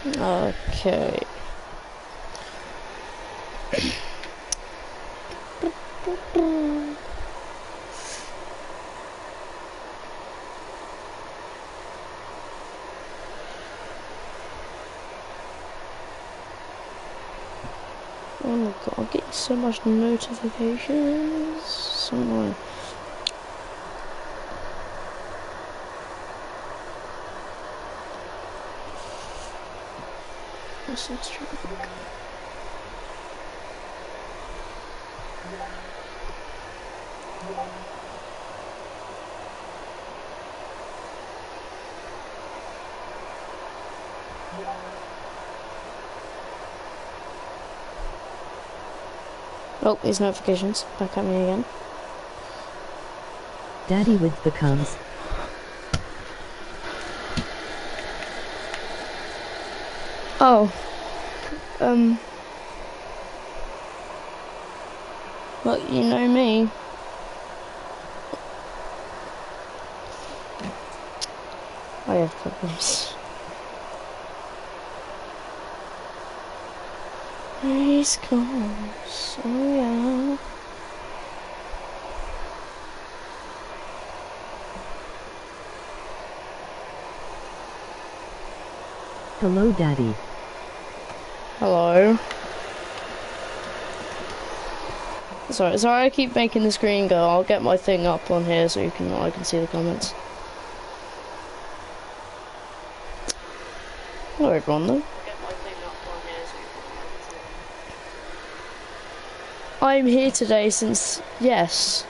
Okay. Oh my god, I'm getting so much notifications. So annoying. This is true. Oh, these notifications back at me again. Daddy with becomes. Oh. Well, you know me. I have problems. Race course, oh yeah. Hello, Daddy. Hello. Sorry, I keep making the screen go. I'll get my thing up on here so I can see the comments. Hello, everyone, though. I'm here today since yes.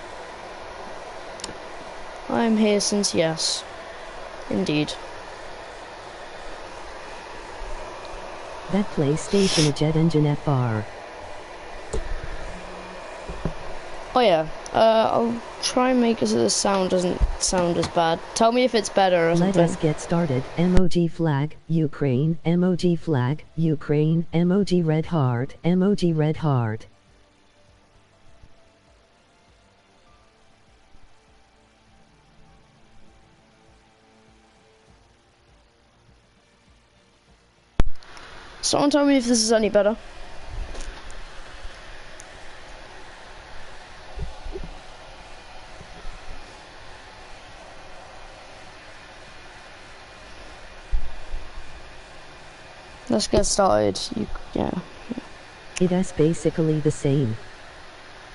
I'm here since yes. Indeed. That PlayStation a jet engine FR. Oh yeah, I'll try and make it so the sound doesn't sound as bad. Tell me if it's better or something. Let us get started. Emoji flag, Ukraine. Emoji flag, Ukraine. Emoji red heart. Emoji red heart. Someone tell me if this is any better. Let's get started. Yeah. It is basically the same.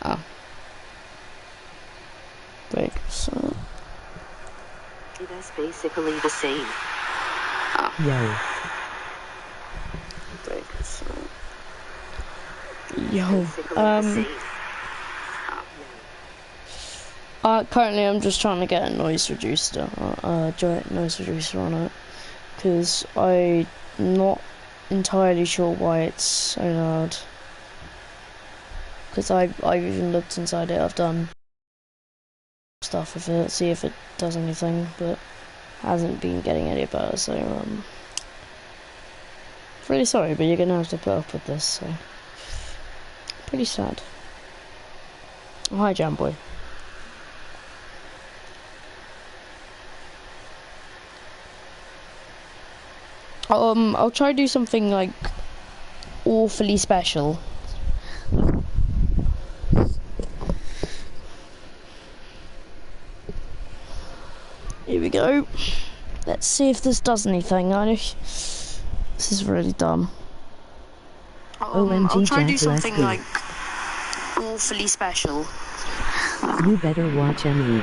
Oh. Wait, so... It is basically the same. Oh. Yo. Wait, so... Yo. Currently I'm just trying to get a noise reducer on it. Because I'm not entirely sure why it's so loud. Because I've even looked inside it, I've done stuff with it, see if it does anything, but hasn't been getting any better, so really sorry, but you're gonna have to put up with this, so pretty sad. Oh, hi, Jamboy. I'll try to do something like awfully special. Here we go. Let's see if this does anything. This is really dumb. OMG, I'll try to do Jack, something let's like awfully special. You better watch Emily.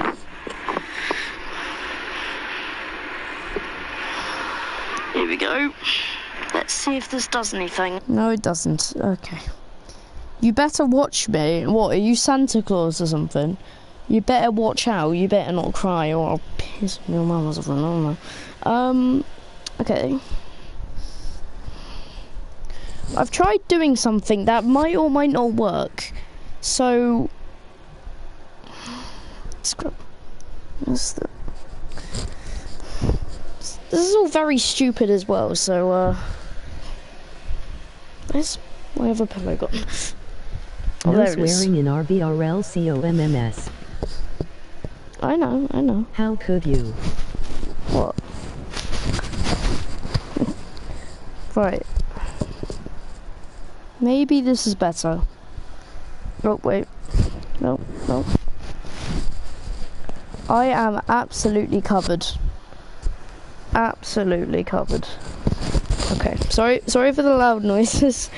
Here we go. Let's see if this does anything. No, it doesn't. Okay. You better watch me. What, are you Santa Claus or something? You better watch out. You better not cry or I'll piss on your mum or something. I don't know. Okay. I've tried doing something that might or might not work. So... This is all very stupid as well, so, where's my other pillow gone? Oh, No there it is. swearing in Rvrl COMMS. I know. How could you? What? Right. Maybe this is better. Oh, wait. No, no. I am absolutely covered. Absolutely covered. Okay, sorry for the loud noises.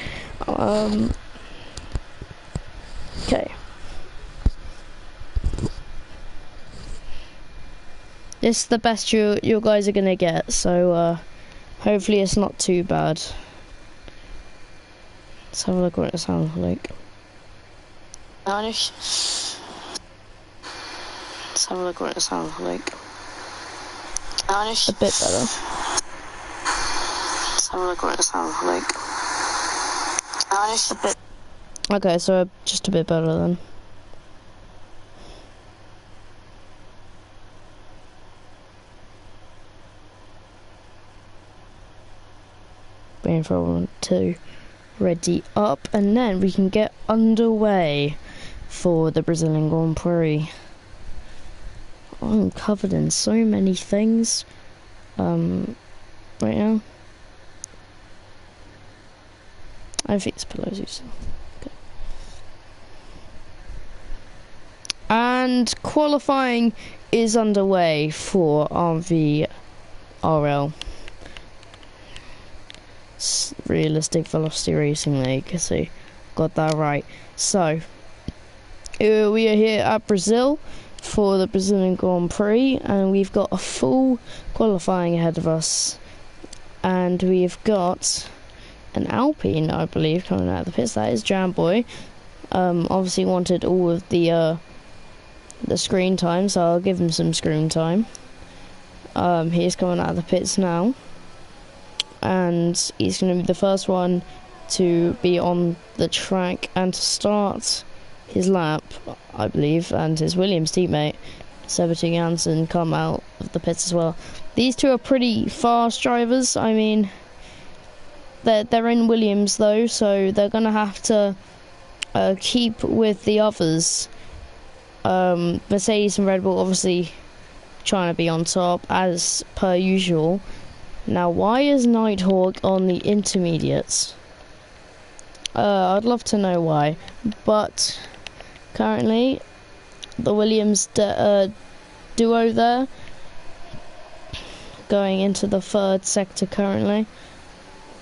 Okay. This is the best you guys are gonna get, so hopefully it's not too bad. Let's have a look what it sounds like. Let's have a look what it sounds like. A bit better. Let's have a look what it sounds like. A bit. Okay, so just a bit better then. Waiting for everyone to ready up, and then we can get underway for the Brazilian Grand Prix. I'm covered in so many things right now. I think it's Pelosi. So. Okay. And qualifying is underway for Rvrl. Realistic Velocity Racing League, so got that right. So we are here at Brazil for the Brazilian Grand Prix, and we've got a full qualifying ahead of us, and we've got an Alpine, I believe, coming out of the pits. That is Jamboy. Obviously wanted all of the screen time, so I'll give him some screen time. He's coming out of the pits now, and he's going to be the first one to be on the track and to start his lap, I believe, and his Williams teammate Sebastian Janssen come out of the pits as well. These two are pretty fast drivers. I mean, they're in Williams though, so they're gonna have to keep with the others. Mercedes and Red Bull obviously trying to be on top as per usual. Now, why is Nighthawk on the intermediates? I'd love to know why, but currently the Williams duo there going into the third sector currently.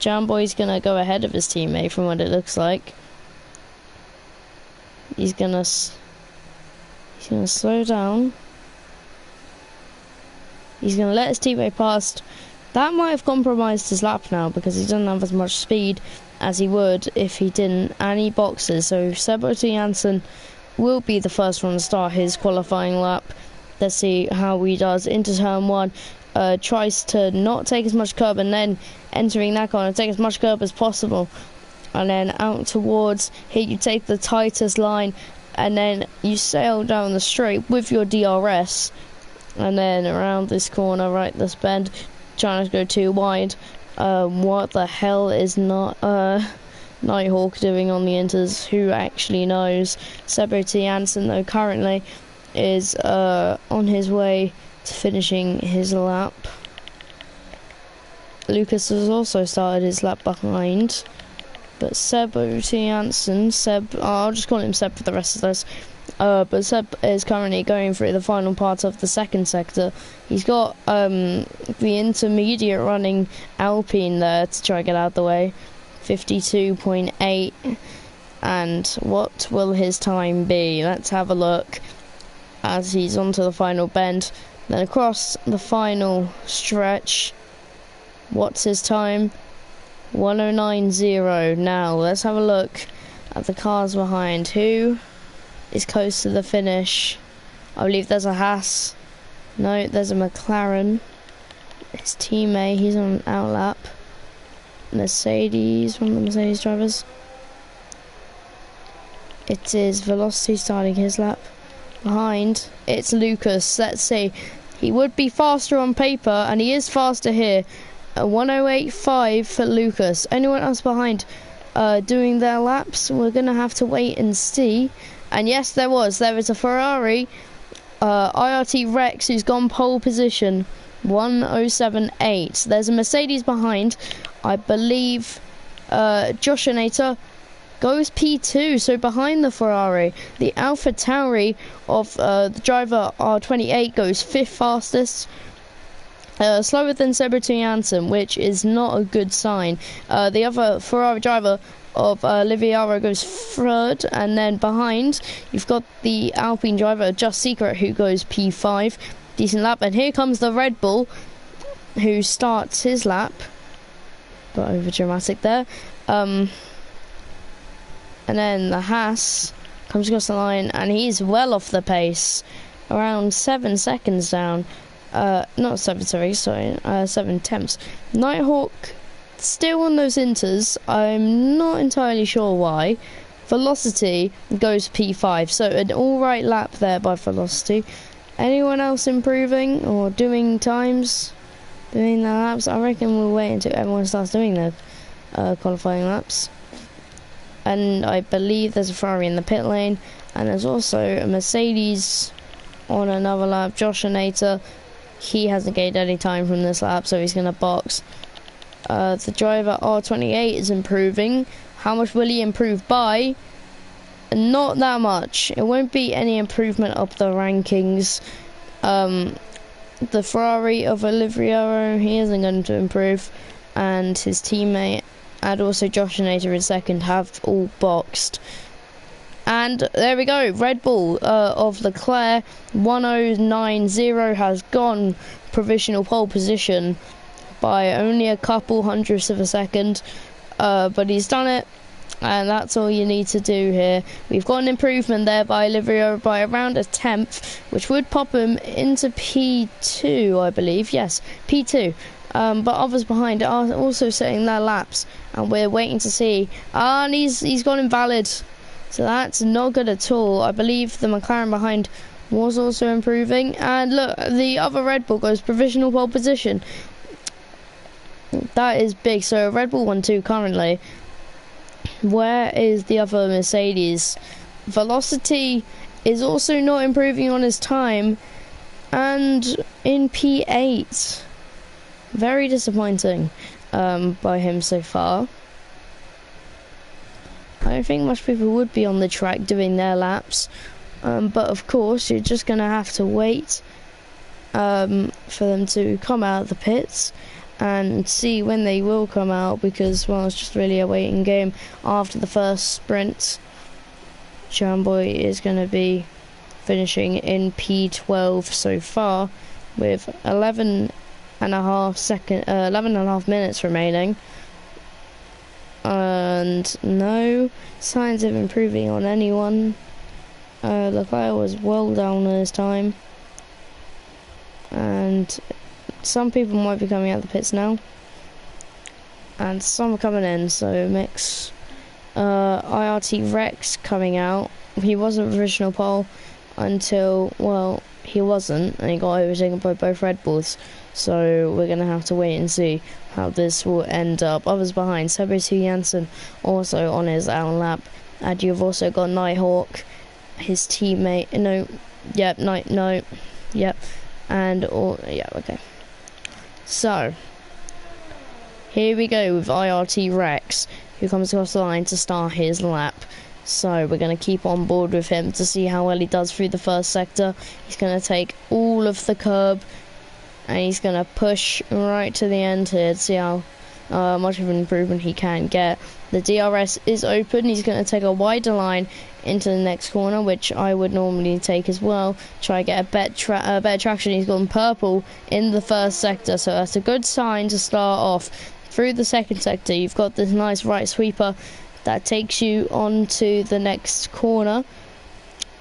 Jamboy's gonna go ahead of his teammate from what it looks like. He's gonna slow down. He's gonna let his teammate pass. That might have compromised his lap now because he doesn't have as much speed as he would if he didn't, and he boxes. So Sebastian Janssen will be the first one to start his qualifying lap. Let's see how he does into turn one. Tries to not take as much curb, and then entering that corner, take as much curb as possible, and then out towards here you take the tightest line, and then you sail down the straight with your DRS, and then around this corner, right this bend, trying to go too wide. What the hell is not Nighthawk doing on the inters? Who actually knows? Sebastian Janssen though currently is on his way to finishing his lap. Lucas has also started his lap behind, but Sebastian Janssen, I'll just call him Seb for the rest of this. But Seb is currently going through the final part of the second sector. He's got the intermediate running Alpine there to try and get out of the way. 52.8. And what will his time be? Let's have a look as he's onto the final bend. Then across the final stretch. What's his time? 109.0. Now let's have a look at the cars behind. Who is close to the finish? I believe there's a Haas. No, there's a McLaren. His teammate, he's on an outlap. Mercedes, one of the Mercedes drivers. It is Velocity starting his lap. Behind, it's Lucas. Let's see. He would be faster on paper, and he is faster here. 108.5 for Lucas. Anyone else behind doing their laps? We're going to have to wait and see. And yes, there is a Ferrari IRT Rex who's gone pole position. 107.8. There's a Mercedes behind. I believe Josh Nater goes P2, so behind the Ferrari. The Alpha Tauri of the driver R28 goes 5th fastest. Slower than Sebastian Janssen, which is not a good sign. The other Ferrari driver of Rvrl goes 3rd, and then behind you've got the Alpine driver Just Secret, who goes P5. Decent lap, and here comes the Red Bull, who starts his lap. But over dramatic there. And then the Haas comes across the line, and he's well off the pace, around 7 seconds down. Not 7, sorry, 7 tenths. Nighthawk still on those inters. I'm not entirely sure why. Velocity goes P5, so an alright lap there by Velocity. Anyone else improving or doing times? Doing the laps? I reckon we'll wait until everyone starts doing the qualifying laps. And I believe there's a Ferrari in the pit lane, and there's also a Mercedes on another lap. Josh Nater, he hasn't gained any time from this lap, so he's going to box. The driver R28 is improving. How much will he improve by? Not that much. It won't be any improvement up the rankings. The Ferrari of Rvrl, he isn't going to improve, and his teammate and also Josh Nater in 2nd have all boxed. And there we go, Red Bull of Leclerc 1090 has gone provisional pole position by only a couple hundredths of a second, but he's done it, and that's all you need to do here. We've got an improvement there by Rvrl by around a 10th, which would pop him into P2, I believe. Yes, P2. But others behind are also setting their laps, and we're waiting to see. And he's gone invalid, so that's not good at all. I believe the McLaren behind was also improving, and look, the other Red Bull goes provisional pole position. That is big. So Red Bull 1-2 currently. Where is the other Mercedes? Velocity is also not improving on his time, and in P8. Very disappointing by him so far. I don't think much people would be on the track doing their laps, but of course you're just going to have to wait for them to come out of the pits and see when they will come out, because, well, it's just really a waiting game. After the first sprint, Jamboy is going to be finishing in P12 so far with 11 and a half minutes remaining, and no signs of improving on anyone. Leclerc was well down on his time, and some people might be coming out of the pits now, and some are coming in. So mix IRT Rex coming out. He wasn't provisional pole until, well, he wasn't, and he got overtaken by both Red Bulls. So we're going to have to wait and see how this will end up. Others behind, Sebastian Janssen also on his own lap. And you've also got Nighthawk, his teammate. Okay. So, here we go with IRT Rex, who comes across the line to start his lap. So we're going to keep on board with him to see how well he does through the first sector. He's going to take all of the curb, and he's going to push right to the end here to see how much of an improvement he can get. The DRS is open. He's going to take a wider line into the next corner, which I would normally take as well. Try to get a better traction. He's gone purple in the first sector, so that's a good sign to start off. Through the second sector, you've got this nice right sweeper that takes you onto the next corner,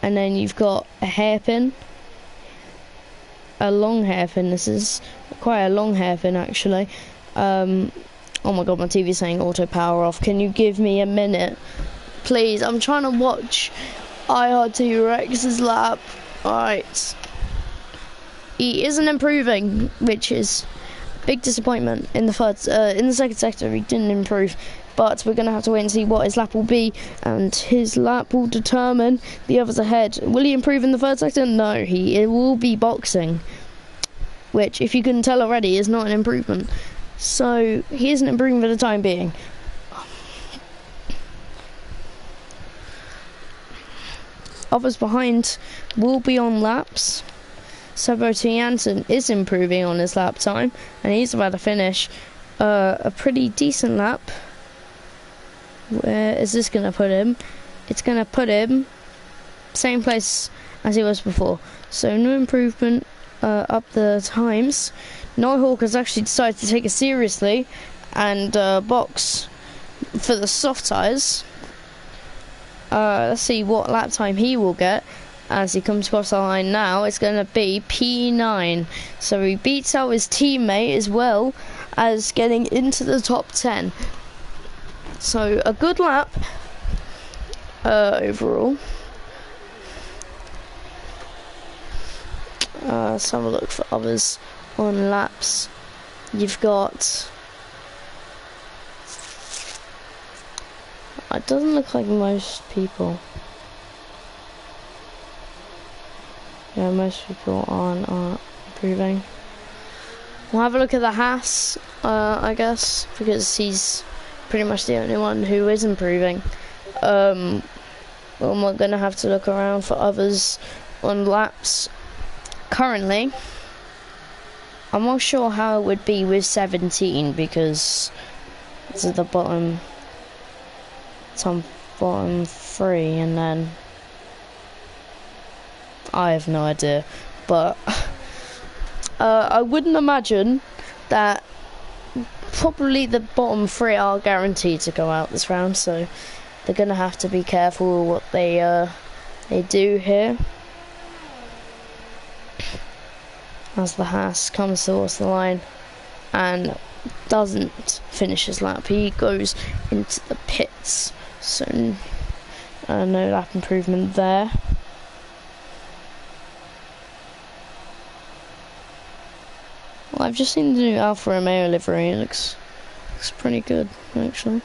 and then you've got a hairpin. A long hairpin. This is quite a long hairpin, actually. Oh my god, my TV's saying auto power off. Can you give me a minute, please? I'm trying to watch IRT Rex's lap. Alright. He isn't improving, which is a big disappointment. In the second sector, he didn't improve. But we're going to have to wait and see what his lap will be, and his lap will determine the others ahead. Will he improve in the third sector? No, he will be boxing, which, if you couldn't tell already, is not an improvement. So he isn't improving for the time being. Others behind will be on laps. Sebo Jansen is improving on his lap time, and he's about to finish a pretty decent lap. Where is this going to put him? It's going to put him same place as he was before. So no improvement up the times. Nighthawk has actually decided to take it seriously and box for the soft tyres. Let's see what lap time he will get as he comes across the line now. It's going to be P9. So he beats out his teammate as well as getting into the top 10. So a good lap overall. Let's have a look for others on laps. You've got... It doesn't look like most people. Yeah, most people aren't improving. We'll have a look at the Haas, I guess, because he's pretty much the only one who is improving. We're going to have to look around for others on laps. Currently, I'm not sure how it would be with 17 because it's at the bottom. It's on bottom 3, and then I have no idea. But I wouldn't imagine that probably the bottom 3 are guaranteed to go out this round, so they're gonna have to be careful what they do here. As the Haas comes towards the line and doesn't finish his lap, he goes into the pits. So no lap improvement there. Well, I've just seen the new Alfa Romeo livery. It looks pretty good, actually.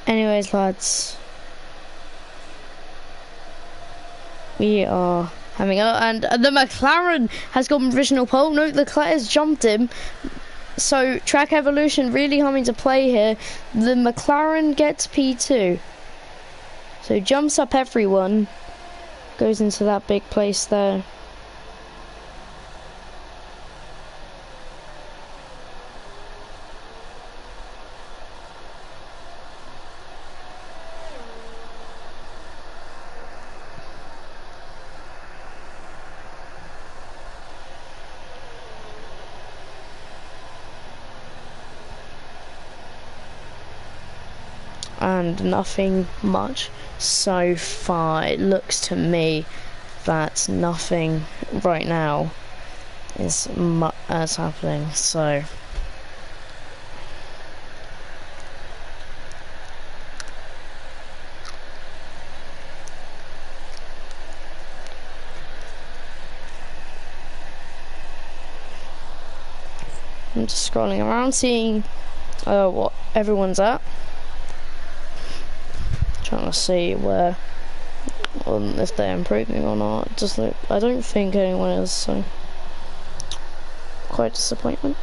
Anyways, lads, we are having and the McLaren has got provisional pole. No, Leclerc's jumped him. So track evolution really coming to play here. The McLaren gets P2, so jumps up everyone, goes into that big place there. And nothing much so far. It looks to me that nothing right now is happening. So I'm just scrolling around, seeing what everyone's at. Trying to see where, if they're improving or not. Just look, I don't think anyone is, so quite disappointment.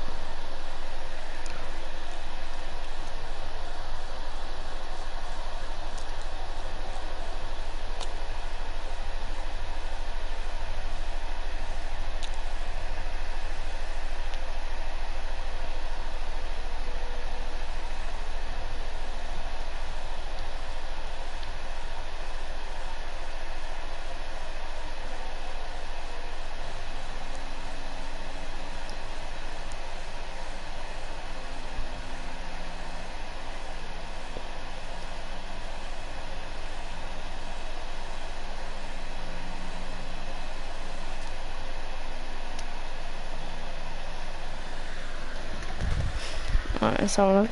Alright, let's have a look.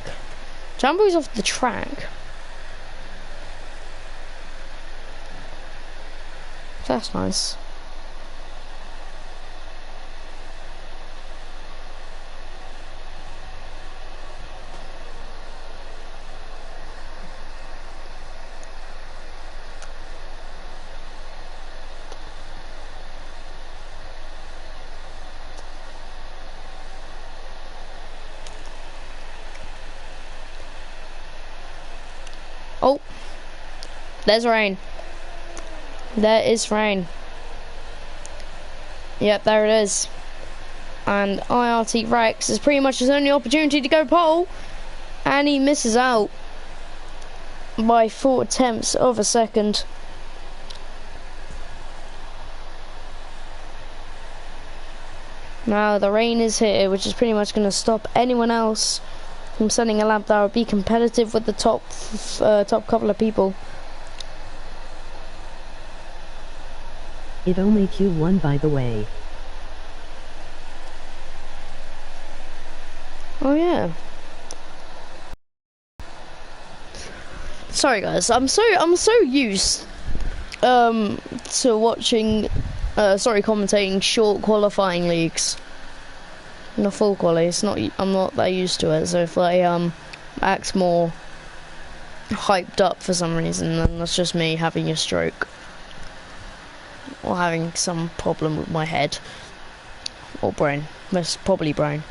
Jumbo's off the track. That's nice. Oh, there's rain. There is rain. Yep, there it is. And IRT Rex is pretty much his only opportunity to go pole, and he misses out by 4/10 of a second. Now the rain is here, which is pretty much going to stop anyone else from sending a lap that would be competitive with the top couple of people. It only Q1 by the way. Oh yeah. Sorry guys, I'm so used to watching commentating short qualifying leagues. Not full quali, I'm not that used to it, so if I act more hyped up for some reason, then that's just me having a stroke. Or having some problem with my head. Or brain. Most probably brain.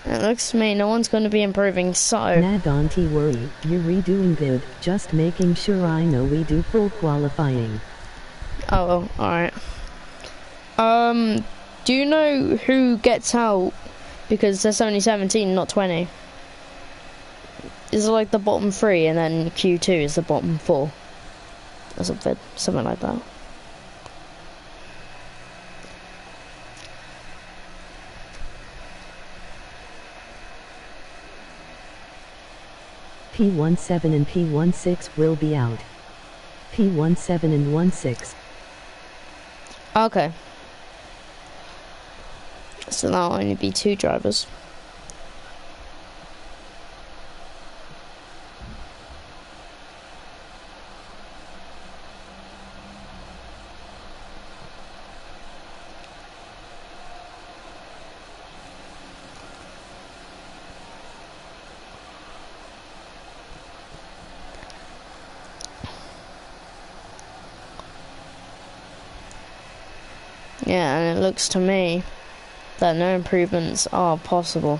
It looks to me no one's going to be improving, so... Nah, don't worry, you're redoing good, just making sure I know we do full qualifying. Oh well, alright. Do you know who gets out? Because there's only 17, not 20. Is it like the bottom 3 and then Q2 is the bottom 4? Or something like that. P17 and P16 will be out. P17 and 16. Okay. So that'll only be 2 drivers. Yeah, and it looks to me that no improvements are possible.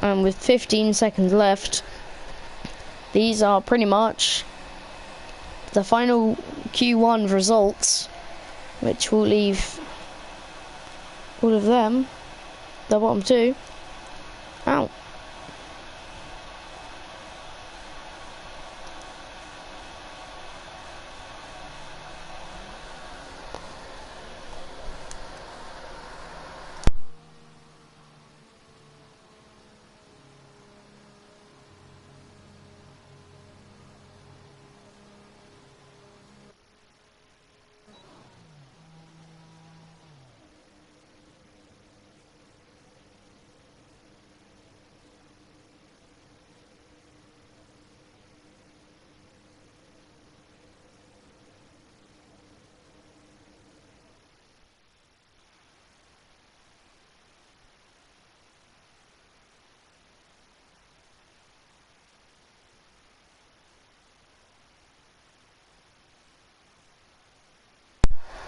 And with 15 seconds left, these are pretty much the final Q1 results, which will leave all of them, the bottom 2, out.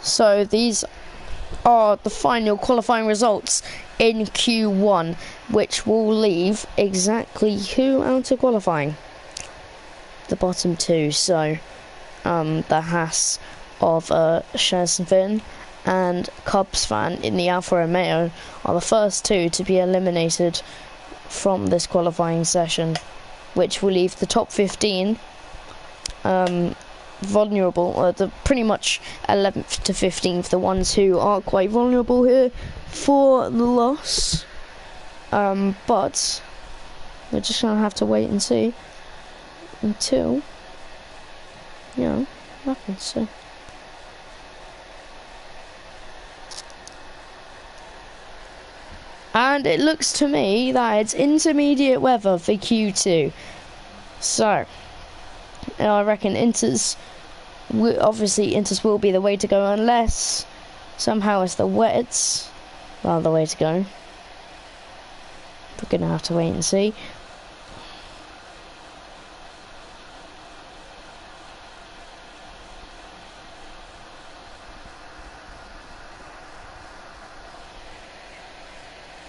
So these are the final qualifying results in Q1, which will leave exactly who out of qualifying? The bottom two. So the Haas of Schersvin and Cubs fan in the Alfa Romeo are the first two to be eliminated from this qualifying session, which will leave the top 15 vulnerable, the pretty much 11th to 15th, the ones who are quite vulnerable here for the loss. But we're just gonna have to wait and see until, you know, happens. So and it looks to me that it's intermediate weather for Q2. So I reckon Inters will be the way to go, unless somehow it's the wets are the way to go. We're gonna have to wait and see.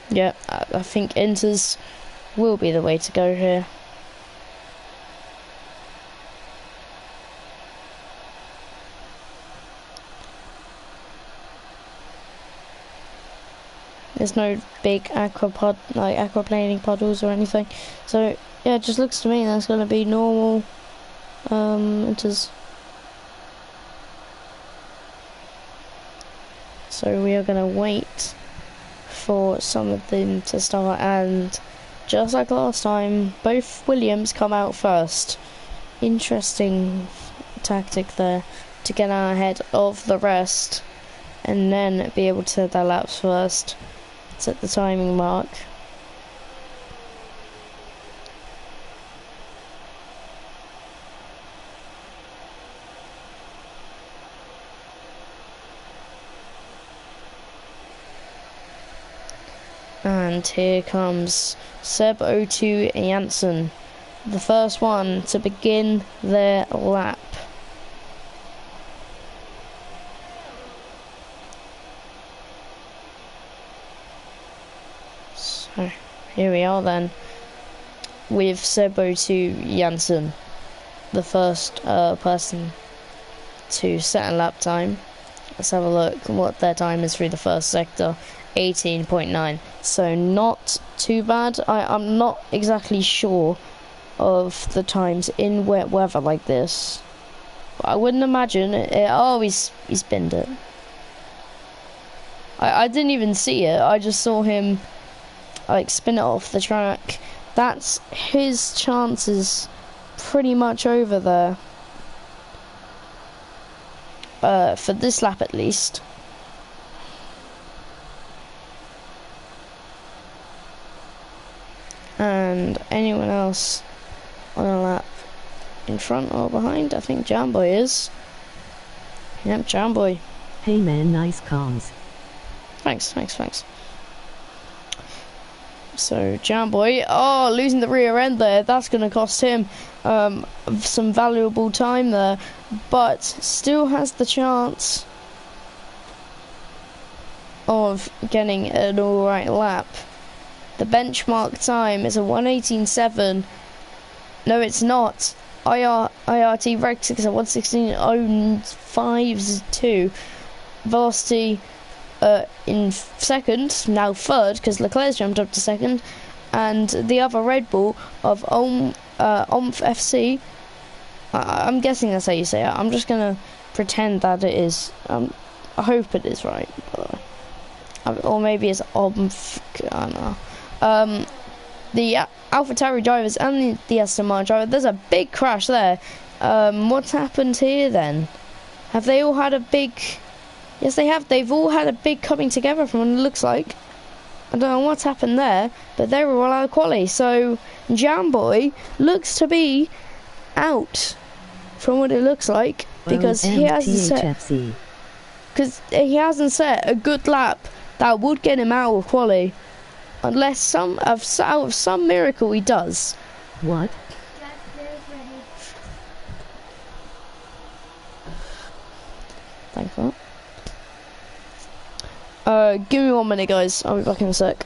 Yeah, I think Inters will be the way to go here. There's no big aquaplaning puddles or anything. So yeah, it just looks to me that's gonna be normal Inters. So we are gonna wait for some of them to start, and just like last time, both Williams come out first. Interesting tactic there to get out ahead of the rest and then be able to set their laps first, set the timing mark. And here comes Seb O2 Janssen, the first one to begin their lap. So here we are then, with Seb O2 Janssen, the first person to set a lap time. Let's have a look what their time is through the first sector. 18.9, so not too bad. I'm not exactly sure of the times in wet weather like this, but I wouldn't imagine it. Oh, he's binned it. I didn't even see it. I just saw him like spin it off the track. That's his chances pretty much over there, for this lap at least. And anyone else on a lap in front or behind? I think Jamboy is. Yep, Jamboy. Hey man, nice comms. Thanks. So Jamboy, losing the rear end there. That's going to cost him some valuable time there, but still has the chance of getting an alright lap. The benchmark time is a 1:18.7. No, it's not. IRT Rex is a 1:16.05.2. Velocity in second, now third, because Leclerc's jumped up to second, and the other Red Bull of OMF FC. I'm guessing that's how you say it. I'm just gonna pretend that it is. I hope it is right, or maybe it's OMF. I don't know. The AlphaTauri drivers and the Aston Martin driver, there's a big crash there. What's happened here then? Have they all had a big... Yes, they have. They've all had a big coming together from what it looks like. I don't know what's happened there, but they were all out of quali. So Jamboy looks to be out from what it looks like, because he hasn't set a good lap that would get him out of quali. Unless out of some miracle he does. What? Thank you. Give me 1 minute, guys. I'll be back in a sec.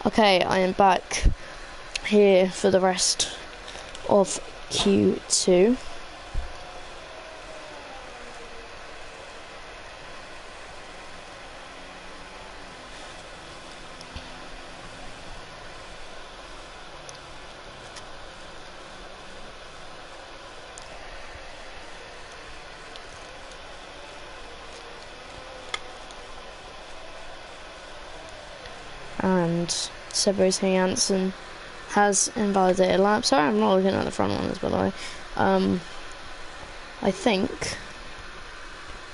Okay, I am back here for the rest of Q2. And Sebros Hansen has invalidated lap. Sorry, I'm not looking at the front ones, by the way. I think.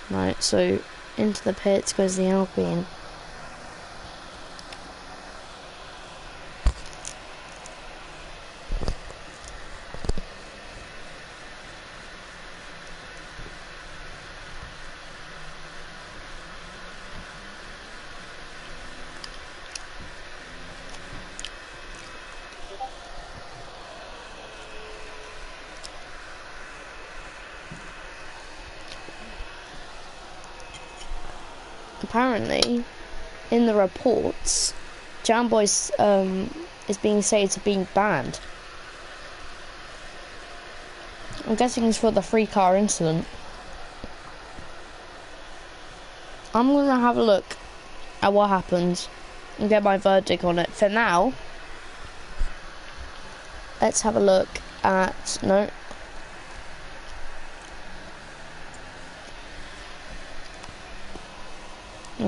Right, so into the pits goes the Alpine. Apparently, in the reports, Jamboy is being said to be banned. I'm guessing it's for the free car incident. I'm gonna have a look at what happened and get my verdict on it. For now, let's have a look at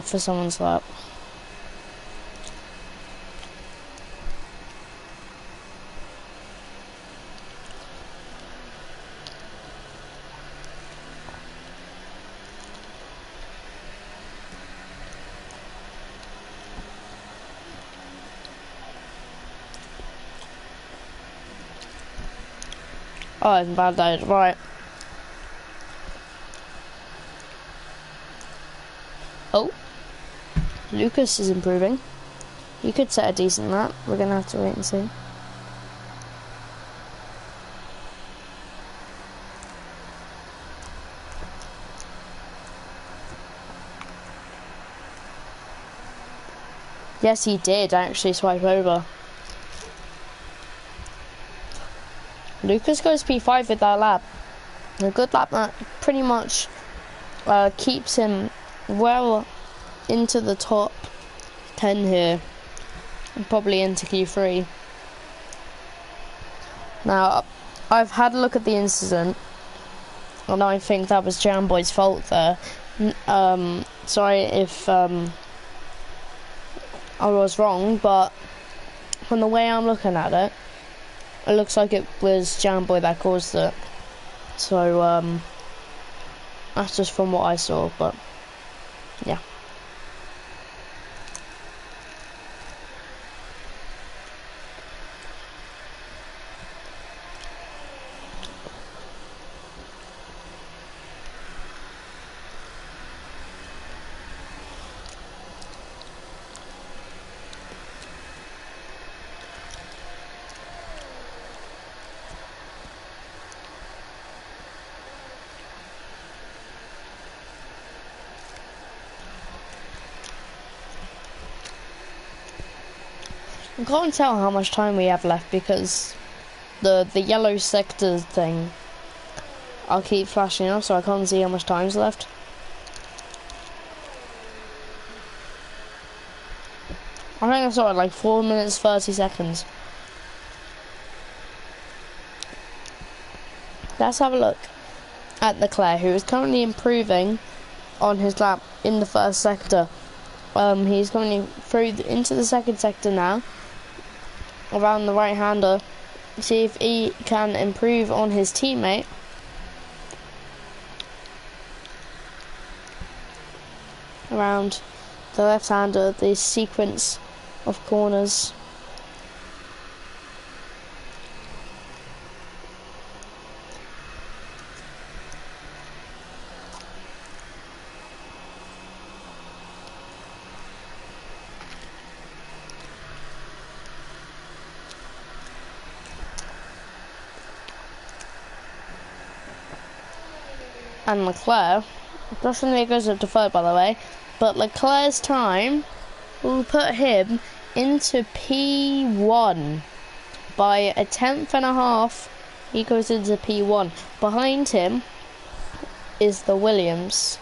for someone's lap. Oh, it's validated, right. Oh, Lucas is improving. He could set a decent lap. We're gonna have to wait and see. Yes, he did actually swipe over. Lucas goes P5 with that lap. A good lap that pretty much keeps him well into the top 10 here. And probably into Q3. Now, I've had a look at the incident. and I think that was Jamboy's fault there. Sorry if I was wrong, but from the way I'm looking at it, it looks like it was Jamboy that caused it. So that's just from what I saw, but yeah. I can't tell how much time we have left because the yellow sector thing, I'll keep flashing up so I can't see how much time's left. I think I saw it like 4 minutes 30 seconds. Let's have a look at Leclerc, who is currently improving on his lap in the first sector. He's coming through into the second sector now, around the right-hander. See if he can improve on his teammate. Around the left-hander, the sequence of corners. And Leclerc, definitely goes up to third, by the way, but Leclerc's time will put him into P1 by a tenth and a half. He goes into P1. Behind him is the Williams,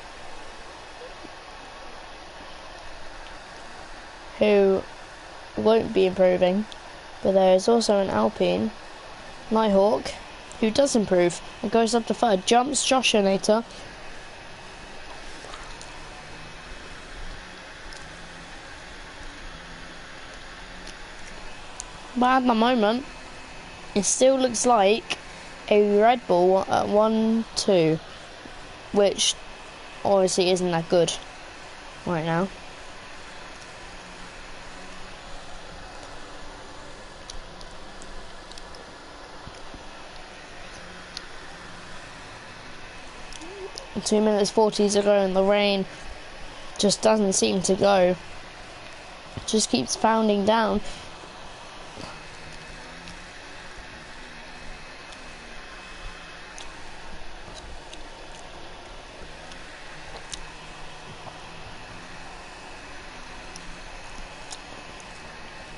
who won't be improving, but there is also an Alpine Nighthawk who does improve and goes up to third. Jumps Joshinator. But at the moment, it still looks like a Red Bull at 1-2, which obviously isn't that good right now. And 2 minutes 40 to go, and the rain just doesn't seem to go. It just keeps pounding down.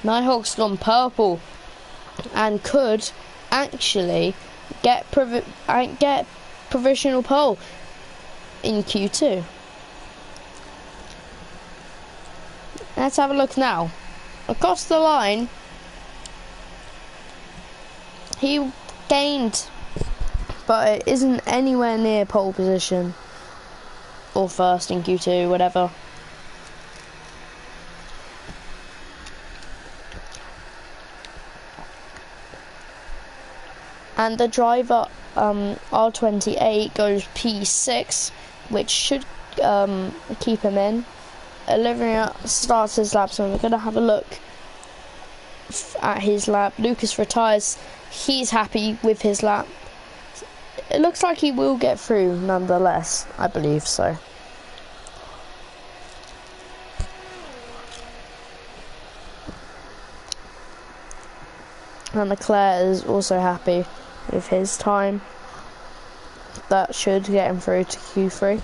Nighthawk's gone purple and could actually get provisional pole in Q2. Let's have a look now. Across the line, he gained, but it isn't anywhere near pole position or first in Q2, whatever. And the driver R28 goes P6, which should keep him in. Olivia starts his lap, so we're going to have a look at his lap. Lucas retires. He's happy with his lap. It looks like he will get through nonetheless, I believe so. And Leclerc is also happy with his time. That should get him through to Q3.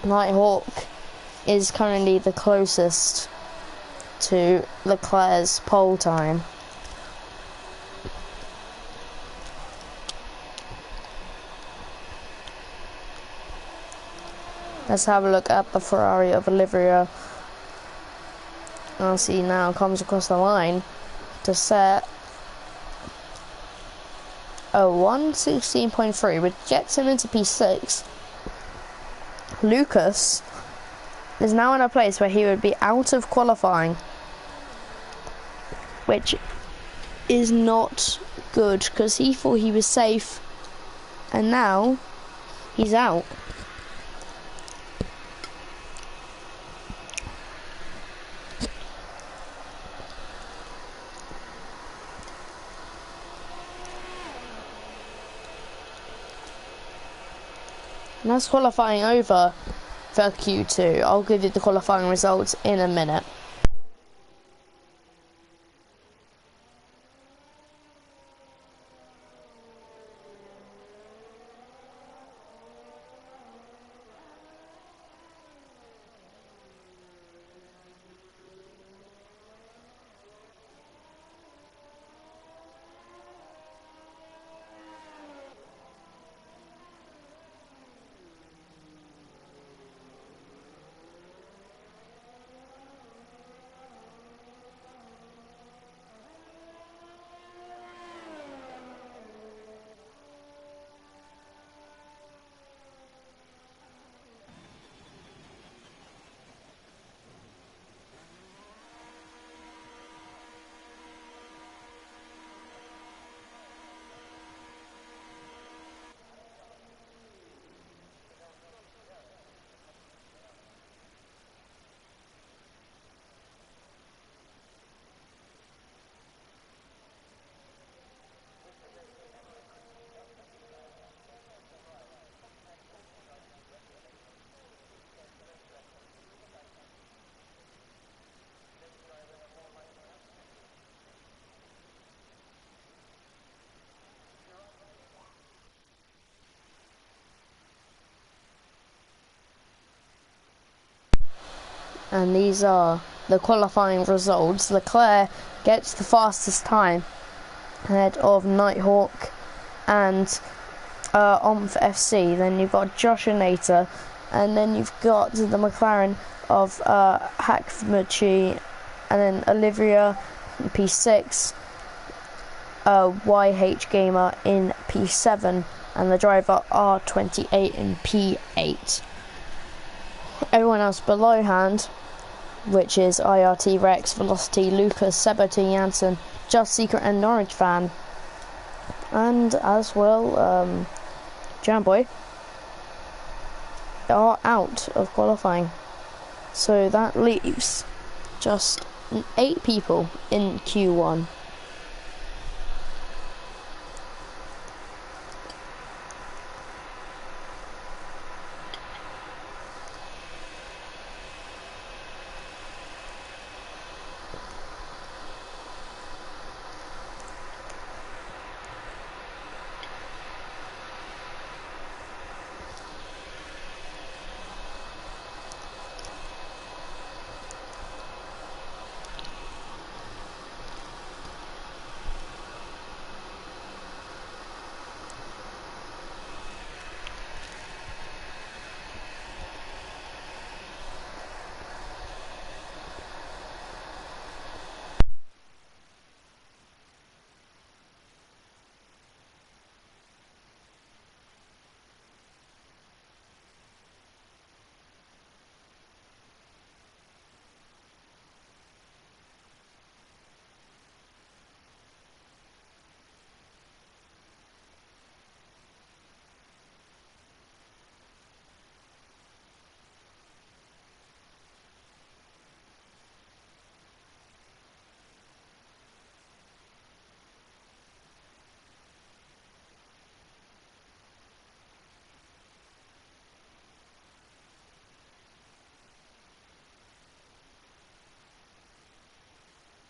Nighthawk is currently the closest to Leclerc's pole time. Let's have a look at the Ferrari of Olivia. I'll see now comes across the line to set a 1:16.3, which gets him into P6. Lucas is now in a place where he would be out of qualifying, which is not good because he thought he was safe and now he's out. And that's qualifying over for Q2. I'll give you the qualifying results in a minute. And these are the qualifying results. Leclerc gets the fastest time ahead of Nighthawk and Omf FC. Then you've got Josh Nater, and then you've got the McLaren of Hackmachi, and then Olivia in P6, YH Gamer in P7, and the driver R28 in P8. Everyone else below hand, which is IRT Rex, Velocity, Lucas, Sebert Janssen, Just Secret and Norwich Fan, and as well Jamboy, are out of qualifying. So that leaves just 8 people in Q1.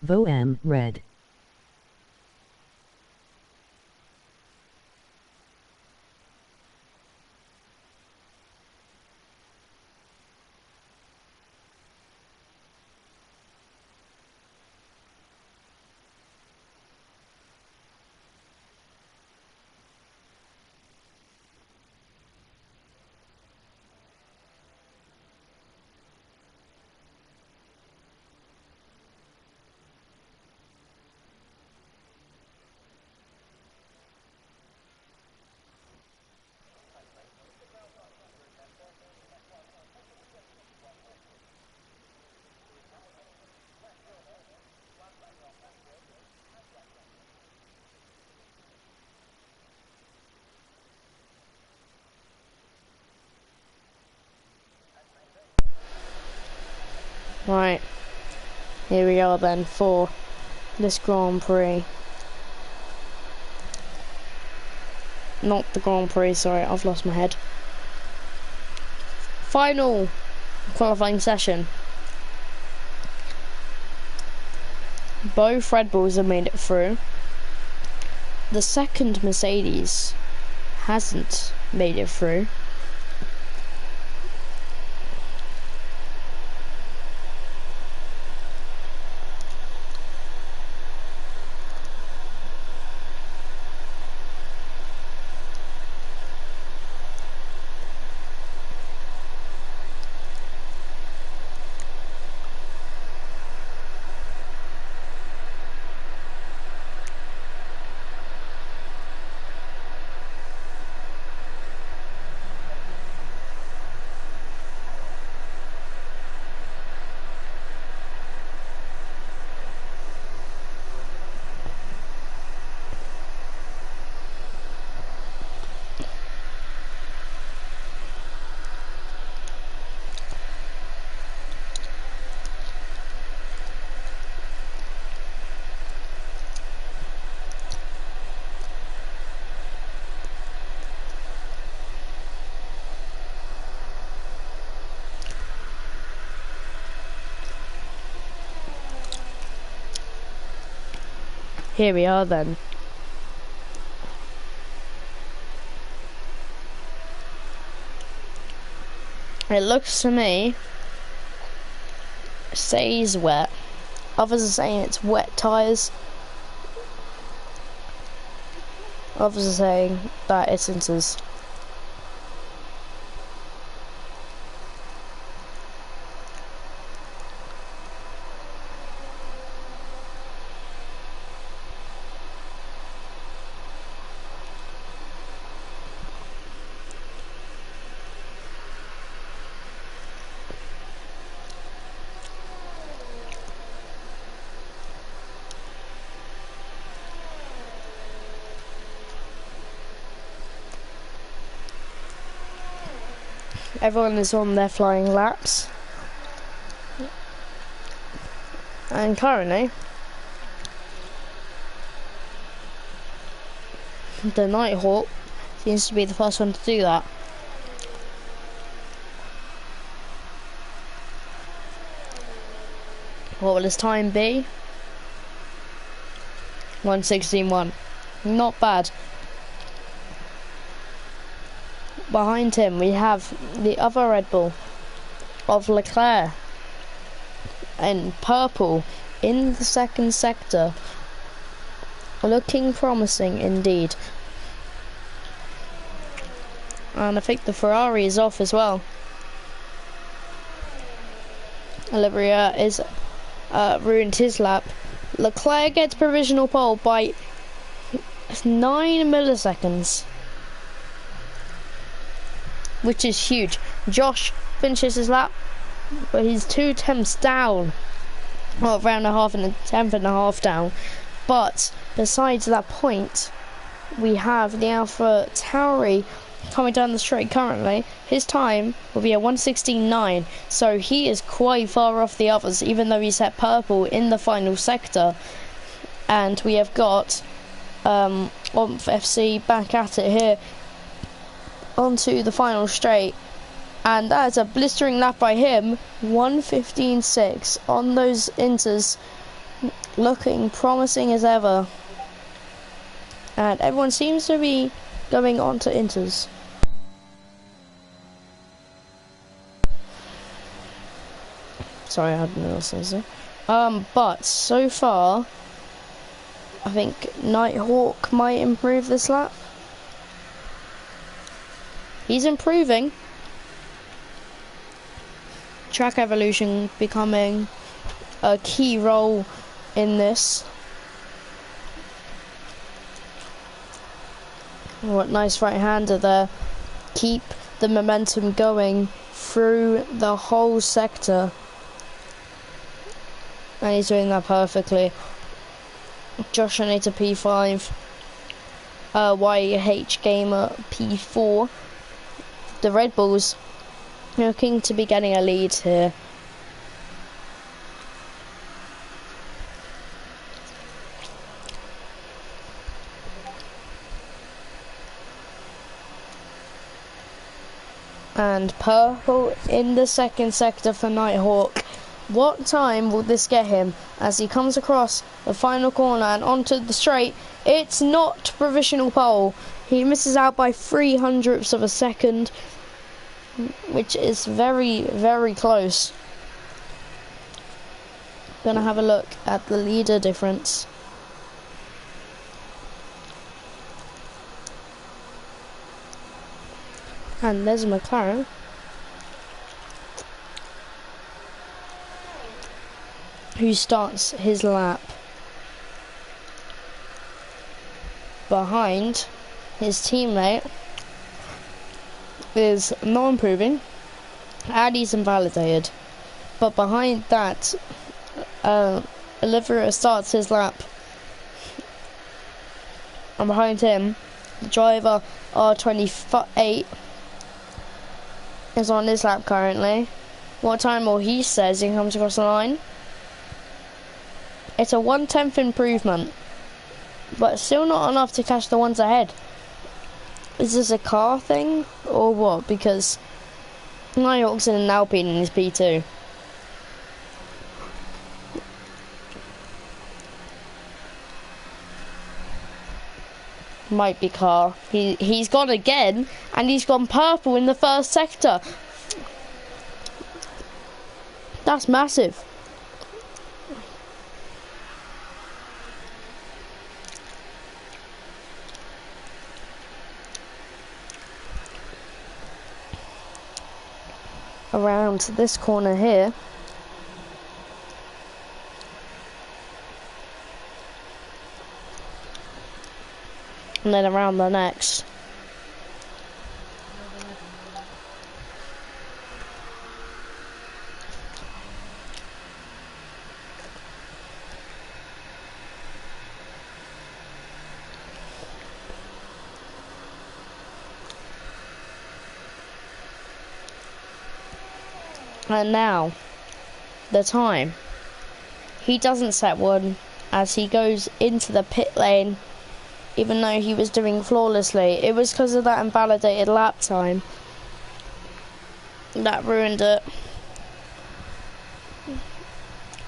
Voam red. Right, here we are then for this Grand Prix. Not the Grand Prix, sorry, I've lost my head. Final qualifying session. Both Red Bulls have made it through. The second Mercedes hasn't made it through. Here we are then. It looks to me, says wet. Others are saying it's wet tyres. Others are saying that it's Inters. Everyone is on their flying laps. And currently, the Nighthawk seems to be the first one to do that. What will his time be? 1:16.1. Not bad. Behind him we have the other Red Bull of Leclerc in purple in the second sector, looking promising indeed. And I think the Ferrari is off as well. Olivia is ruined his lap. Leclerc gets provisional pole by 9 milliseconds, which is huge. Josh finishes his lap, but he's 2 tenths down, well, around a half and a tenth and a half down. But besides that point, we have the Alpha Tauri coming down the straight currently. His time will be a 1:16.9, so he is quite far off the others, even though he's set purple in the final sector. And we have got Omf FC back at it here onto the final straight, and that is a blistering lap by him. 1:15.6 on those Inters, looking promising as ever, and everyone seems to be going on to Inters. Sorry, I had no say so. But so far I think Nighthawk might improve this lap. He's improving. Track evolution becoming a key role in this. What nice right-hander there. Keep the momentum going through the whole sector. And he's doing that perfectly. Josh Anita P5. YH Gamer P4. The Red Bulls looking to be getting a lead here. and purple in the second sector for Nighthawk. What time will this get him as he comes across the final corner and onto the straight? It's not provisional pole. He misses out by 0.03 of a second, which is very, very close. Gonna have a look at the leader difference. And there's a McLaren. Who starts his lap behind his teammate, is not improving, and he's invalidated. But behind that, Rvrl starts his lap, and behind him, the driver R28 is on his lap currently. What time will he says he comes across the line? It's a 1/10 improvement, but still not enough to catch the ones ahead. Is this a car thing or what? Because Nighthawk's in an Alpine in his P2. Might be car. He's gone again, and he's gone purple in the first sector. That's massive. Around this corner here, and then around the next. And now, the time. He doesn't set one as he goes into the pit lane, even though he was doing flawlessly. It was because of that invalidated lap time that ruined it.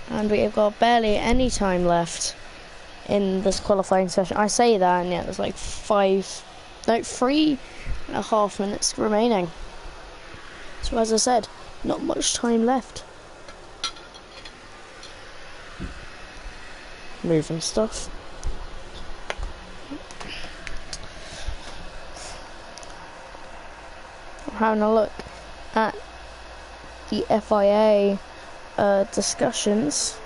And we have got barely any time left in this qualifying session. I say that, and yet there's like 3.5 minutes remaining. So as I said, not much time left. Moving stuff. I'm having a look at the FIA discussions.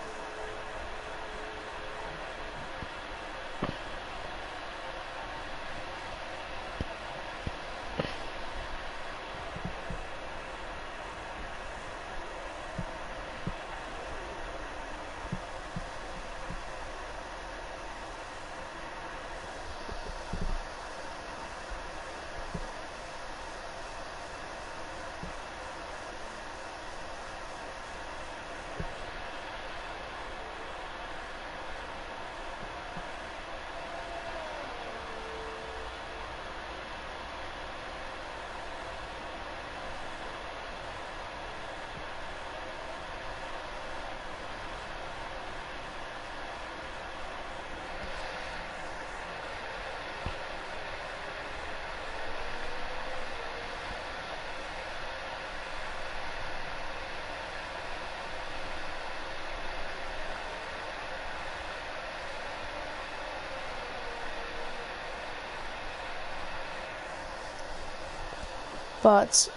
But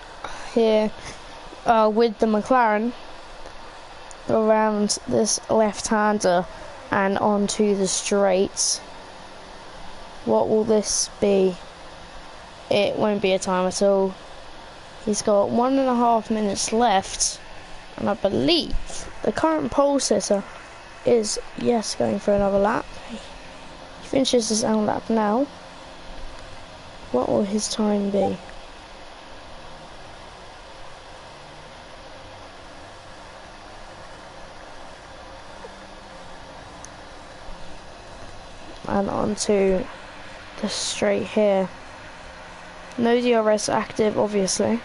here with the McLaren around this left-hander and onto the straights, what will this be? It won't be a time at all. He's got 1.5 minutes left, and I believe the current pole sitter is, yes, going for another lap. He finishes his own lap now. What will his time be? And onto the straight here. No DRS active, obviously.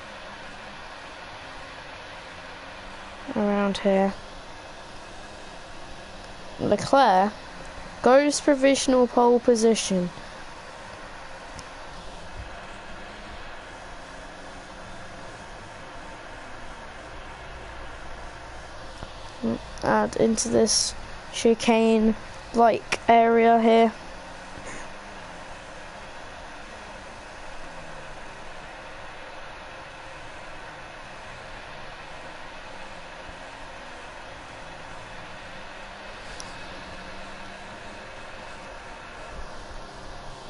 around here. Leclerc goes provisional pole position. Add into this chicane-like area here.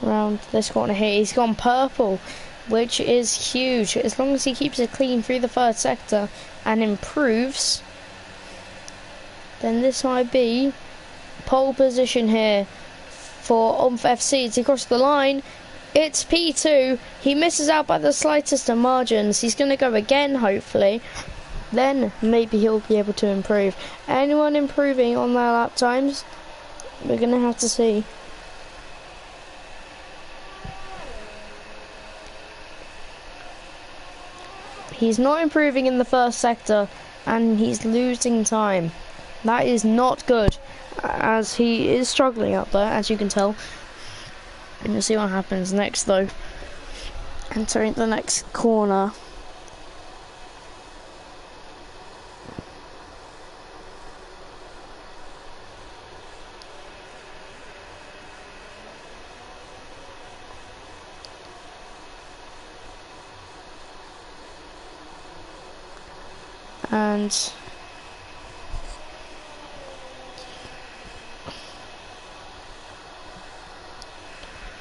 Around this corner here, he's gone purple, which is huge. As long as he keeps it clean through the third sector and improves, then this might be pole position here for FC to cross the line. It's P2. He misses out by the slightest of margins. He's going to go again, hopefully. Then maybe he'll be able to improve. Anyone improving on their lap times? We're going to have to see. He's not improving in the first sector, and he's losing time. That is not good, as he is struggling up there, as you can tell. And you'll see what happens next, though. Entering the next corner. And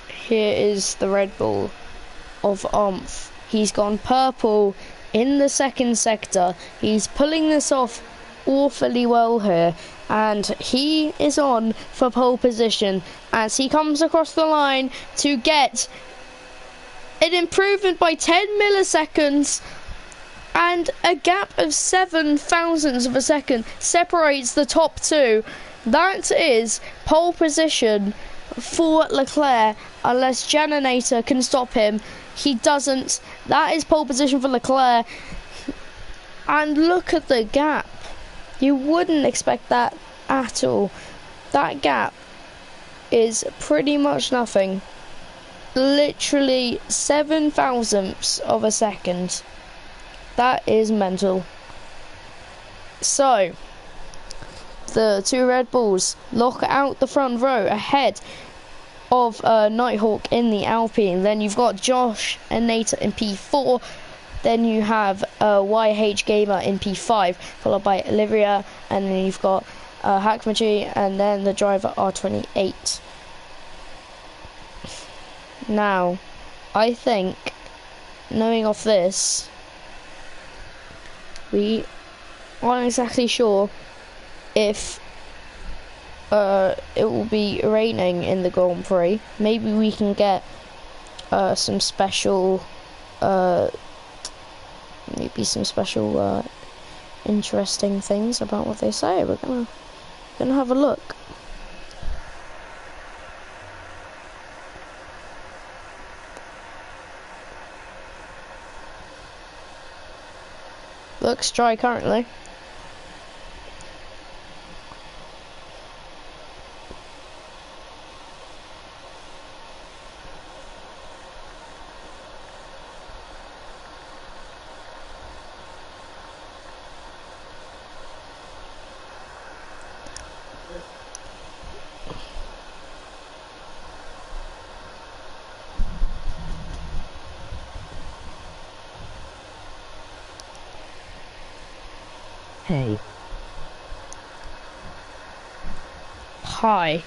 here is the Red Bull of Umph. He's gone purple in the second sector. He's pulling this off awfully well here, and he is on for pole position as he comes across the line to get an improvement by 10 milliseconds. And a gap of 7 thousandths of a second separates the top two. That is pole position for Leclerc, unless Janinator can stop him. He doesn't. That is pole position for Leclerc. And look at the gap. You wouldn't expect that at all. That gap is pretty much nothing. Literally 7 thousandths of a second. That is mental. So, the two Red Bulls lock out the front row ahead of Nighthawk in the Alpine. Then you've got Josh and Nate in P4. Then you have YH Gamer in P5, followed by Olivia. And then you've got Hackmagy, and then the driver R28. Now, I think, knowing off this, we aren't exactly sure if it will be raining in the Grand Prix. Maybe we can get some special interesting things about what they say. We're gonna have a look. Looks dry currently. Hey. Hi.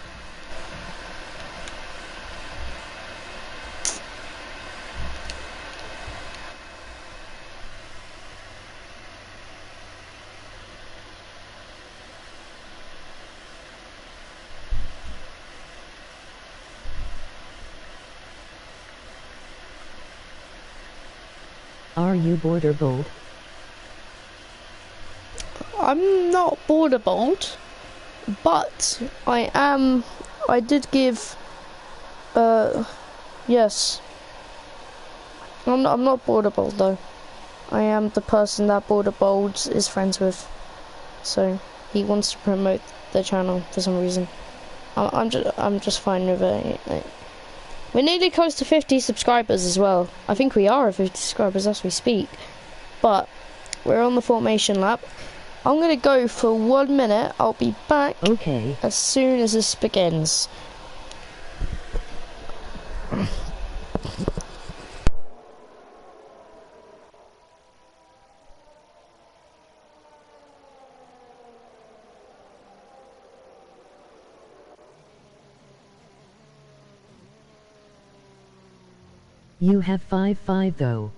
Are you border bold? I'm not border bold, but I am. I did give. Yes. I'm not border bold though. I am the person that border bold is friends with. so he wants to promote the channel for some reason. I'm just fine with it. We're nearly close to 50 subscribers as well. I think we are at 50 subscribers as we speak. But we're on the formation lap. I'm gonna go for 1 minute. I'll be back as soon as this begins. You have 5-5 though.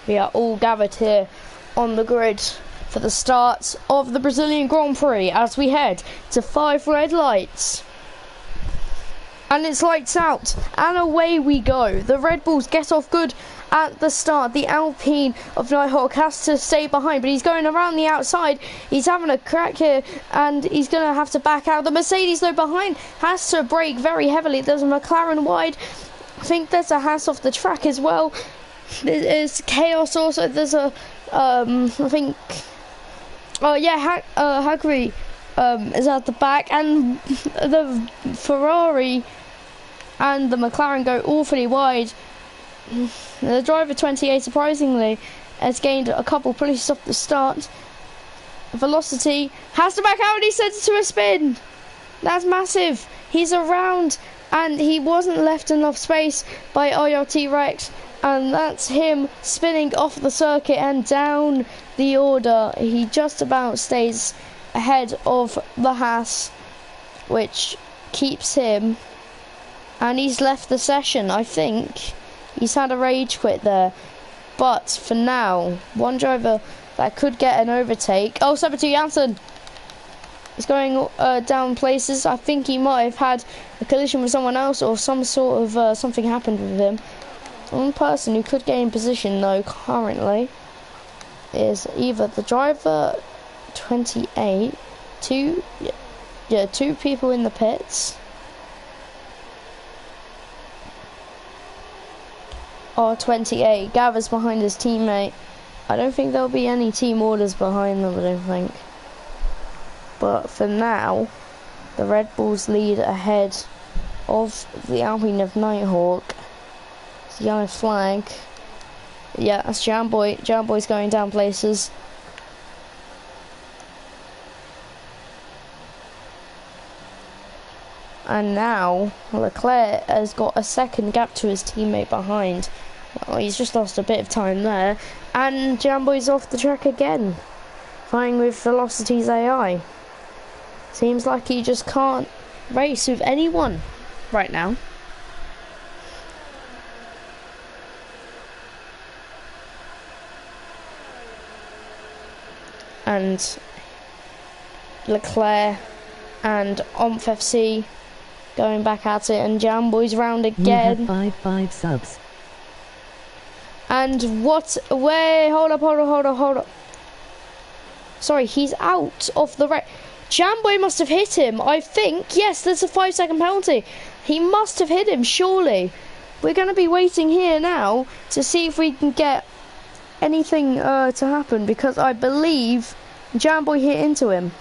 We are all gathered here on the grid for the start of the Brazilian Grand Prix as we head to 5 red lights. And it's lights out, and away we go. The Red Bulls get off good at the start. The Alpine of Nighthawk has to stay behind, but he's going around the outside. He's having a crack here, and he's going to have to back out. The Mercedes, though, behind has to brake very heavily. There's a McLaren wide. I think there's a Haas off the track as well. There's chaos also. There's a, I think, oh yeah, Hagri is at the back, and the Ferrari and the McLaren go awfully wide. The driver 28, surprisingly, has gained a couple places off the start. Velocity has to back out, and he sends it to a spin. That's massive. He's around, and he wasn't left enough space by IoT Rex. And that's him spinning off the circuit and down the order. He just about stays ahead of the Haas, which keeps him. And he's left the session, I think. He's had a rage quit there. But for now, one driver that could get an overtake. Oh, Sebatu Janssen is going down places. I think he might have had a collision with someone else, or some sort of something happened with him. One person who could gain position though currently is either the driver 28, two people in the pits, or 28 gathers behind his teammate. I don't think there'll be any team orders behind them, I don't think. But for now, the Red Bulls lead ahead of the Alpine of Nighthawk. Yellow flag. Yeah, that's Jamboy. Jamboy's going down places. And now Leclerc has got a second gap to his teammate behind. Well, he's just lost a bit of time there. And Jamboy's off the track again, fighting with Velocity's AI. Seems like he just can't race with anyone right now. And Leclerc and Omf FC going back at it, and Jamboy's round again. You have 5 subs. And what? Wait, hold up. Sorry, he's out of the race. Jamboy must have hit him. I think, yes, there's a 5-second penalty. He must have hit him, surely. We're going to be waiting here now to see if we can get anything to happen, because I believe Jamboy hit into him.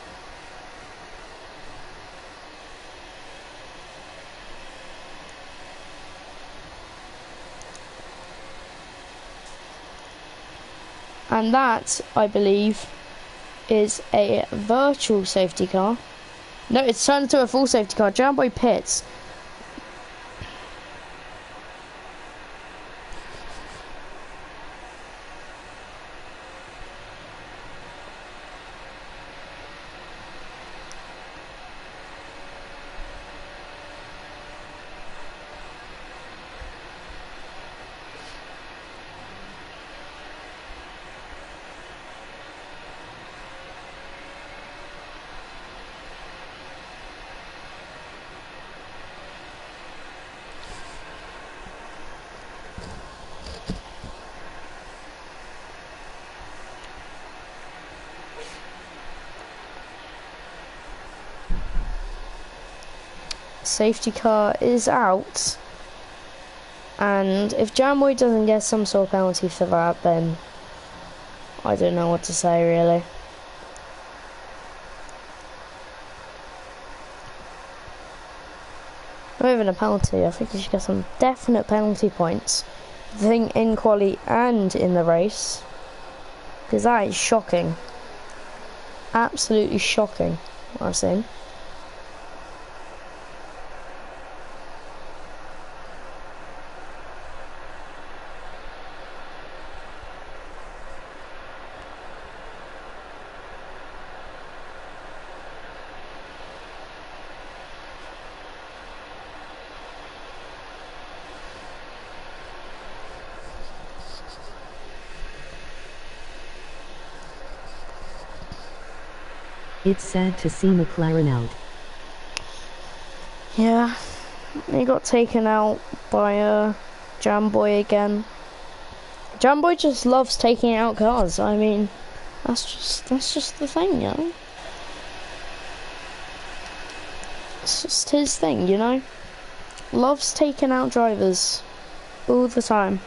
And that, I believe, is a virtual safety car. No, it's turned into a full safety car. Jamboy pits. Safety car is out, and if Jamboy doesn't get some sort of penalty for that, then I don't know what to say, really. Not even a penalty. I think he should get some definite penalty points, I think, in quali and in the race, because that is shocking. Absolutely shocking what I've seen. It's sad to see McLaren out. Yeah, he got taken out by Jamboy again. Jamboy just loves taking out cars. I mean, that's just the thing, you know. It's just his thing, you know. Loves taking out drivers all the time.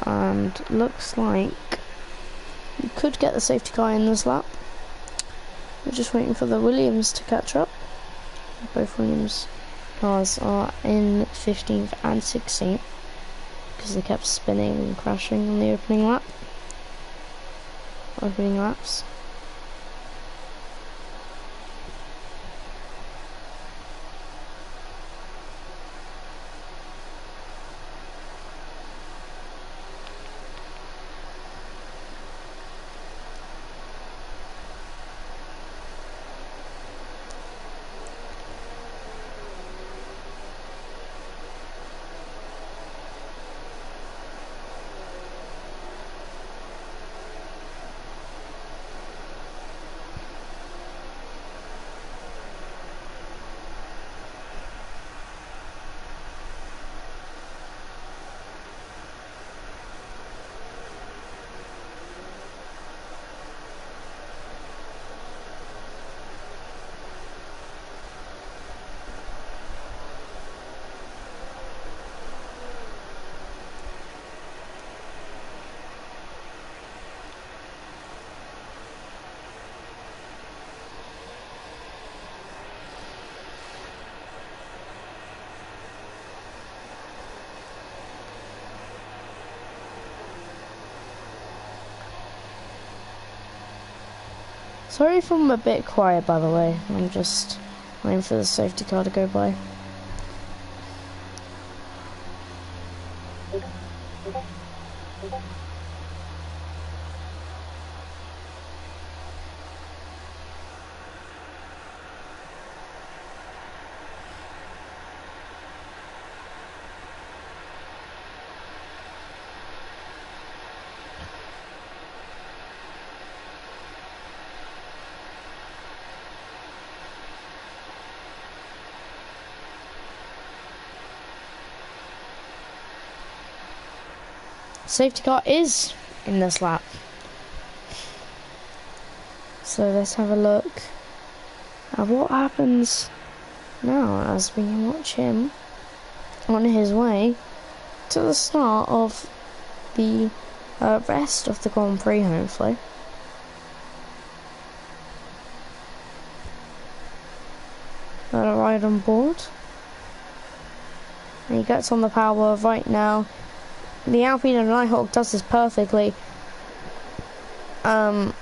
And looks like you could get the safety car in this lap. We're just waiting for the Williams to catch up. Both Williams cars are in 15th and 16th because they kept spinning and crashing on the opening laps. Sorry if I'm a bit quiet, by the way. I'm just waiting for the safety car to go by. Safety car is in this lap. So let's have a look at what happens now as we watch him on his way to the start of the rest of the Grand Prix, hopefully. Got a ride on board. And he gets on the power right now. The Alpine and Nighthawk does this perfectly. Omf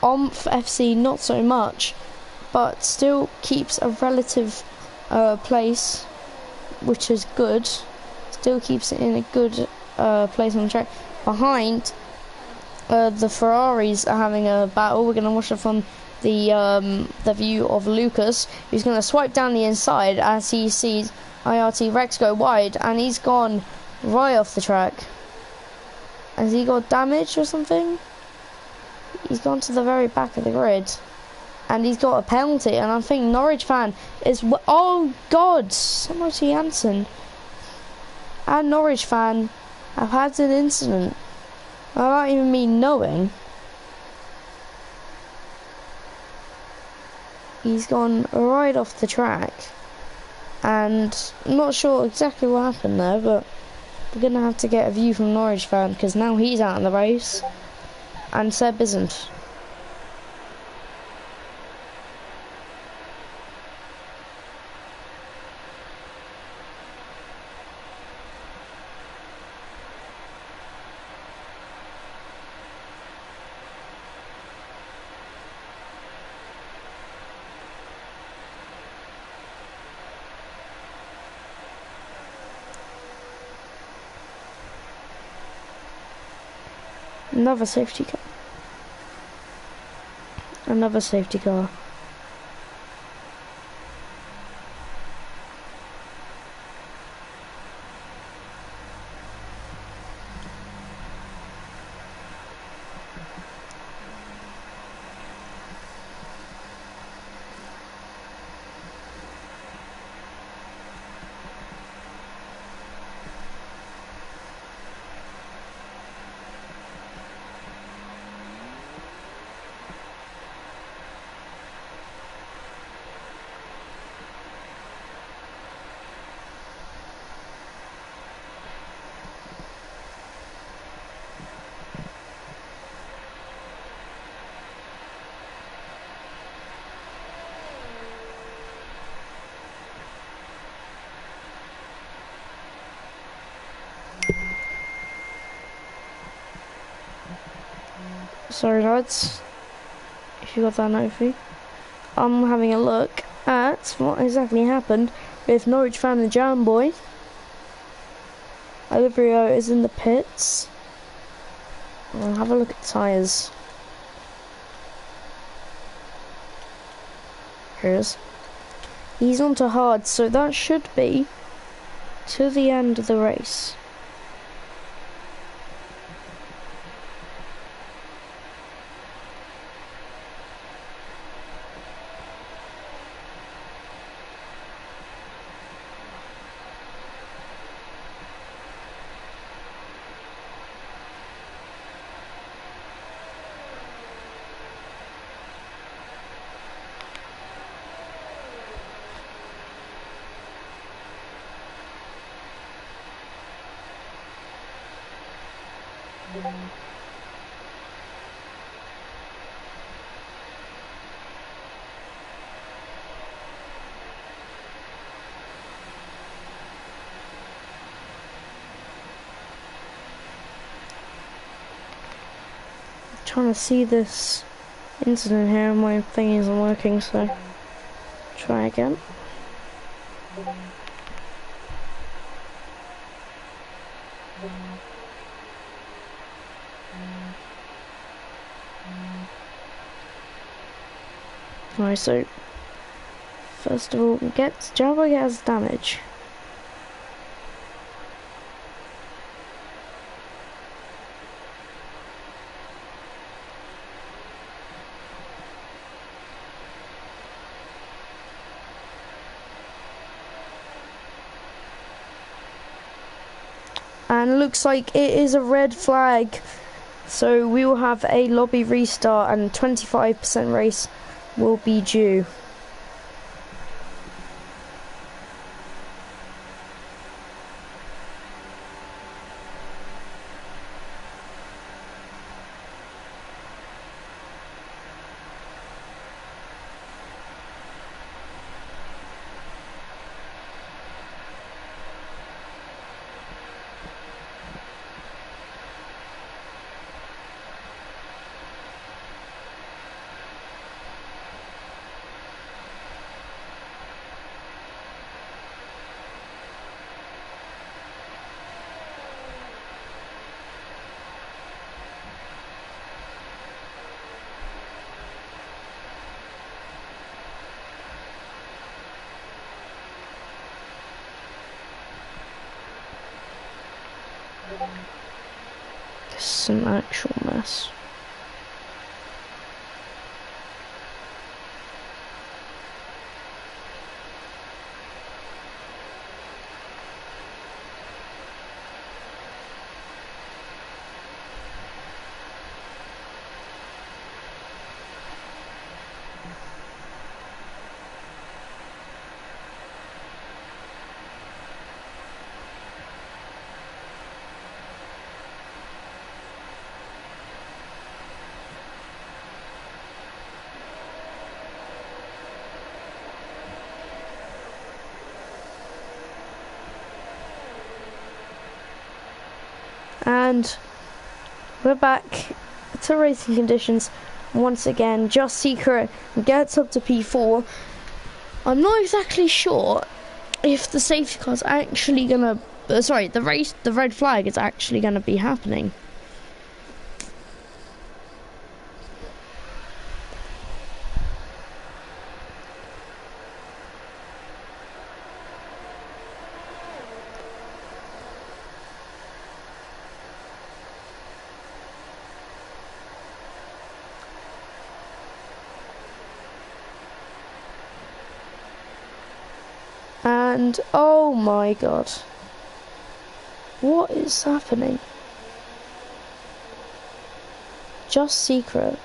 FC not so much, but still keeps a relative place, which is good. Still keeps it in a good place on the track. Behind, the Ferraris are having a battle. We're going to watch it from the view of Lucas, who's going to swipe down the inside as he sees IRT Rex go wide, and he's gone right off the track. Has he got damage or something? He's gone to the very back of the grid, and he's got a penalty. And I think Norwich fan is oh god, Timothy Hansen and Norwich fan have had an incident without even me knowing. He's gone right off the track, and I'm not sure exactly what happened there, but we're going to have to get a view from Norwich fan, because now he's out of the race, and Seb isn't. Another safety car. Another safety car. Sorry lads, if you got that notify. I'm having a look at what exactly happened with Norwich fan and Jam Boy. Rvrl is in the pits. I'll have a look at the tyres. Here it is. He's onto hard, so that should be to the end of the race. Trying to see this Incident here, my thing isn't working, so try again. Alright, so first of all, Java gets damage. And looks like it is a red flag, so we will have a lobby restart and 25% race will be due. This is an actual mess. And we're back to racing conditions once again. Just Secret gets up to P4. I'm not exactly sure if the safety car's actually gonna the red flag is actually gonna be happening. And oh my god, what is happening? Just Secret.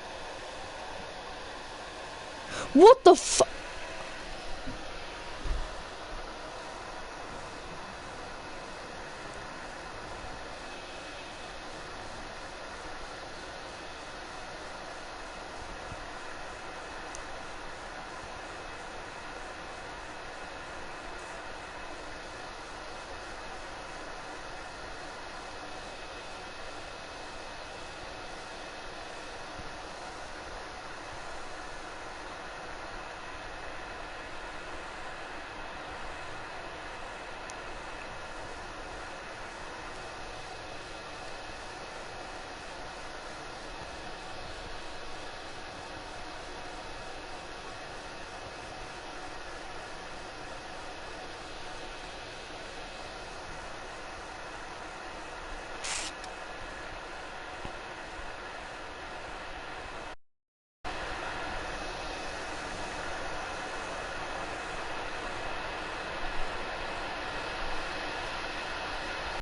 What the